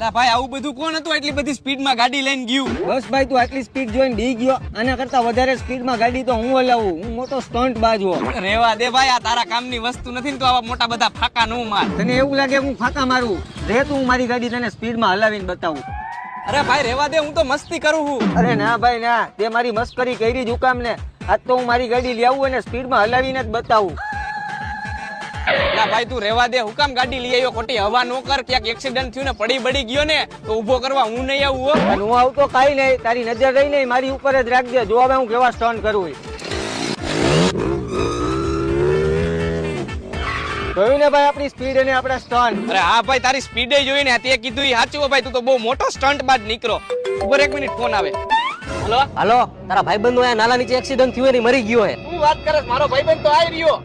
અલા ભાઈ આવું બધું કોણ હતું એટલી બધી સ્પીડમાં ગાડી લઈને ગયું? બસ ભાઈ તું આટલી સ્પીડ જોઈને ડી ગયો. આના કરતા વધારે સ્પીડમાં ગાડી તો હું હલાવું. હું મોટો સ્ટન્ટ બાજો. રેવા દે ભાઈ, આ તારા કામની વસ્તુ નથી ને, તો આવા મોટા બધા ફાકા નો માર. તને એવું લાગે હું ફાકા મારું? રે તું મારી ગાડી તને સ્પીડમાં હલાવીને બતાવું. અરે ભાઈ રેવા દે, હું તો મસ્તી કરું છું. અરે ના ભાઈ ના, તે મારી મસ્કરી કરી જ હુકામ ને. આજ તો હું મારી ગાડી લઈ આવું અને સ્પીડમાં હલાવીને જ બતાવું. ના ભાઈ તું રેવા દે, હુકામ ગાડી લઈ આવ્યો? ખોટી હવા નો કર, ક્યાંક એક્સિડન્ટ થયું ને પડી બડી ગયો ને તો ઊભો કરવા હું નહીં આવું હો. અને હું આવતો કાઈ નહીં, તારી નજર રહી નહીં મારી ઉપર જ રાખજે. જો હવે હું કેવા સ્ટન્ટ કરું. જોયું ને ભાઈ આપણી સ્પીડ અને આપણા સ્ટન્ટ. અરે હા ભાઈ, તારી સ્પીડે જોઈને તે કીધું ઈ સાચું હો ભાઈ, તું તો બહુ મોટો સ્ટન્ટ બાદ નીકળો. ઉપર એક મિનિટ, ફોન આવે. હલો હાલો, તારા ભાઈબંધનો અહીંયા નાલા નીચે એક્સિડન્ટ થયો ને મરી ગયો હે. શું વાત કરે? મારો ભાઈબંધ તો આવી રહ્યો.